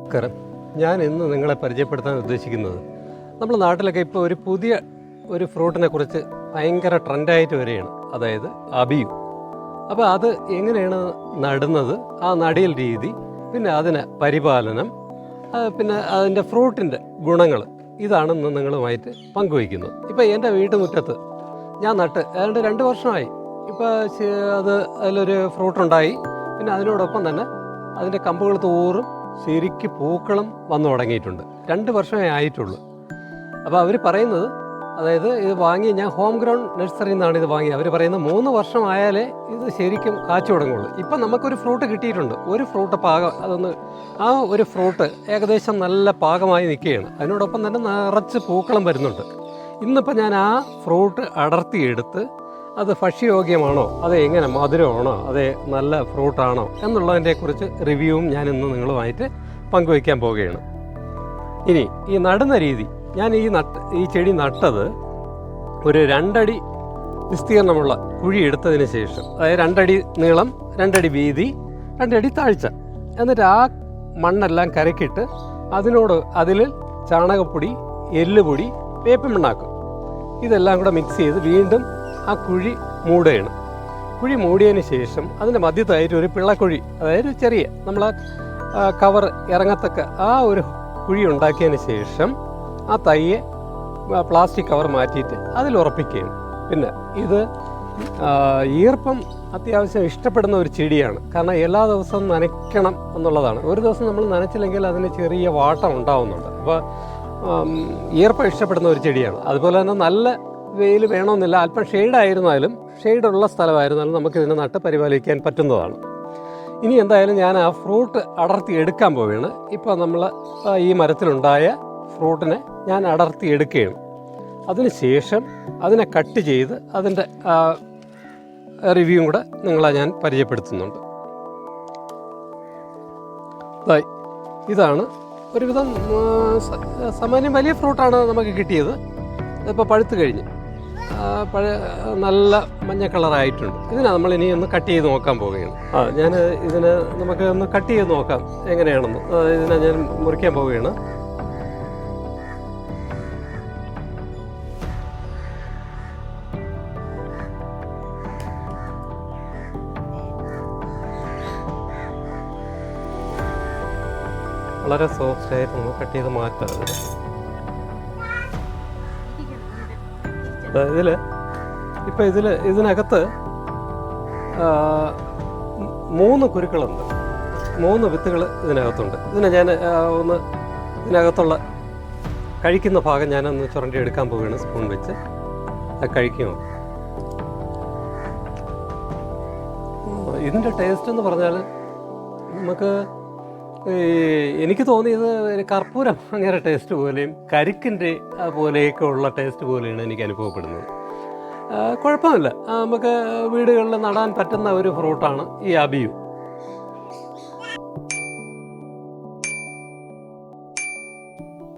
നമസ്കാരം. ഞാൻ ഇന്ന് നിങ്ങളെ പരിചയപ്പെടുത്താൻ ഉദ്ദേശിക്കുന്നത് നമ്മുടെ നാട്ടിലൊക്കെ ഇപ്പോൾ ഒരു പുതിയ ഫ്രൂട്ടിനെ കുറിച്ച് ഭയങ്കര ട്രെൻഡായിട്ട് വരികയാണ്, അതായത് അബിയു. അപ്പോൾ അത് എങ്ങനെയാണ് നടുന്നത്, ആ നടീൽ രീതി, പിന്നെ അതിന് പരിപാലനം, പിന്നെ അതിൻ്റെ ഫ്രൂട്ടിൻ്റെ ഗുണങ്ങൾ, ഇതാണ് ഇന്ന് നിങ്ങളുമായിട്ട് പങ്കുവയ്ക്കുന്നത്. ഇപ്പോൾ എൻ്റെ വീട്ടുമുറ്റത്ത് ഞാൻ നട്ട് ഏതാണ്ട് 2 വർഷമായി. ഇപ്പോൾ അതിലൊരു ഫ്രൂട്ടുണ്ടായി. പിന്നെ അതിനോടൊപ്പം തന്നെ അതിൻ്റെ കമ്പുകൾ തോറും ശരിക്ക് പൂക്കളും വന്നു തുടങ്ങിയിട്ടുണ്ട്. 2 വർഷമേ ആയിട്ടുള്ളൂ. അപ്പോൾ അവർ പറയുന്നത്, അതായത് ഇത് വാങ്ങി, ഞാൻ ഹോം ഗ്രൗണ്ട് നഴ്സറിയിൽ നിന്നാണ് ഇത് വാങ്ങിയത്. അവർ പറയുന്നത് 3 വർഷമായാലേ ഇത് ശരിക്കും കാച്ചു തുടങ്ങുള്ളൂ. ഇപ്പം നമുക്കൊരു ഫ്രൂട്ട് കിട്ടിയിട്ടുണ്ട്. ഒരു ഫ്രൂട്ട് ആ ഒരു ഫ്രൂട്ട് ഏകദേശം നല്ല പാകമായി നിൽക്കുകയാണ്. അതിനോടൊപ്പം തന്നെ നിറച്ച് പൂക്കളം വരുന്നുണ്ട്. ഇന്നിപ്പോൾ ഞാൻ ആ ഫ്രൂട്ട് അടർത്തിയെടുത്ത് അത് ഭക്ഷ്യയോഗ്യമാണോ, അത് എങ്ങനെ മധുരമാണോ, അത് നല്ല ഫ്രൂട്ടാണോ എന്നുള്ളതിനെക്കുറിച്ച് റിവ്യൂവും ഞാൻ ഇന്ന് നിങ്ങളുമായിട്ട് പങ്കുവയ്ക്കാൻ പോവുകയാണ്. ഇനി ഈ നടുന്ന രീതി, ഞാൻ ഈ ചെടി നട്ടത് ഒരു 2 അടി വിസ്തീർണമുള്ള കുഴി എടുത്തതിന് ശേഷം, അതായത് 2 അടി നീളം, 2 അടി വീതി, 2 അടി താഴ്ച. എന്നിട്ട് ആ മണ്ണെല്ലാം കരക്കിട്ട് അതിൽ ചാണകപ്പൊടി, എല്ലുപൊടി, വേപ്പിൻ മണ്ണാക്കും, ഇതെല്ലാം കൂടെ മിക്സ് ചെയ്ത് വീണ്ടും ആ കുഴി മൂടുകയാണ്. കുഴി മൂടിയതിന് ശേഷം അതിൻ്റെ മധ്യത്തായിട്ട് ഒരു പിള്ളക്കുഴി, അതായത് ചെറിയ നമ്മളെ കവർ ഇറങ്ങത്തക്ക ആ ഒരു കുഴി ഉണ്ടാക്കിയതിന് ശേഷം ആ തയ്യെ പ്ലാസ്റ്റിക് കവർ മാറ്റിയിട്ട് അതിൽ ഉറപ്പിക്കുകയാണ്. പിന്നെ ഇത് ഈർപ്പം അത്യാവശ്യം ഇഷ്ടപ്പെടുന്ന ഒരു ചെടിയാണ്. കാരണം എല്ലാ ദിവസവും നനയ്ക്കണം എന്നുള്ളതാണ്. ഒരു ദിവസം നമ്മൾ നനച്ചില്ലെങ്കിൽ അതിന് ചെറിയ വാട്ടം ഉണ്ടാവുന്നുണ്ട്. അപ്പോൾ ഈർപ്പം ഇഷ്ടപ്പെടുന്ന ഒരു ചെടിയാണ്. അതുപോലെ തന്നെ നല്ല വെയിൽ വേണമെന്നില്ല, അല്പം ഷെയ്ഡായിരുന്നാലും, ഷെയ്ഡുള്ള സ്ഥലമായിരുന്നാലും നമുക്കിതിനെ നട്ട് പരിപാലിക്കാൻ പറ്റുന്നതാണ്. ഇനി എന്തായാലും ഞാൻ ആ ഫ്രൂട്ട് അടർത്തി എടുക്കാൻ പോവുകയാണ്. ഇപ്പോൾ നമ്മൾ ഈ മരത്തിലുണ്ടായ ഫ്രൂട്ടിനെ ഞാൻ അടർത്തി എടുക്കുകയാണ്. അതിനുശേഷം അതിനെ കട്ട് ചെയ്ത് അതിൻ്റെ റിവ്യൂവും കൂടെ നിങ്ങളെ ഞാൻ പരിചയപ്പെടുത്തുന്നുണ്ട്. ഇതാണ് ഒരുവിധം സാമാന്യം വലിയ ഫ്രൂട്ടാണ് നമുക്ക് കിട്ടിയത്. ഇതിപ്പോൾ പഴുത്ത് കഴിഞ്ഞ് നല്ല മഞ്ഞ കളറായിട്ടുണ്ട്. ഇതിനെ നമ്മൾ ഇനി ഒന്ന് കട്ട് ചെയ്ത് നോക്കാൻ പോവുകയാണ്. ഞാൻ ഇതിനെ നമുക്ക് ഒന്ന് കട്ട് ചെയ്ത് നോക്കാം എങ്ങനെയാണെന്ന്. ഇതിനെ ഞാൻ മുറിക്കാൻ പോവുകയാണ്. വളരെ സോഫ്റ്റ് ആയിട്ട് നമ്മൾ കട്ട് ചെയ്ത് മാറ്റാം. ഇതിനകത്ത് 3 കുരുക്കളുണ്ട്, 3 വിത്തുകൾ ഇതിനകത്തുണ്ട്. ഇതിനെ ഞാൻ ഇതിനകത്തുള്ള കഴിക്കുന്ന ഭാഗം ഞാനൊന്ന് ചുരണ്ടി എടുക്കാൻ പോവുകയാണ്. സ്പൂൺ വെച്ച് കഴിക്കുമോ. ഇതിൻ്റെ ടേസ്റ്റ് എന്ന് പറഞ്ഞാൽ എനിക്ക് തോന്നിയത് ഒരു കർപ്പൂരം അങ്ങനെ ടേസ്റ്റ് പോലെയും കരിക്കിൻ്റെ പോലെയൊക്കെ ഉള്ള ടേസ്റ്റ് പോലെയാണ് എനിക്ക് അനുഭവപ്പെടുന്നത്. കുഴപ്പമില്ല, നമുക്ക് വീടുകളിൽ നടാൻ പറ്റുന്ന ഒരു ഫ്രൂട്ടാണ് ഈ അബിയു.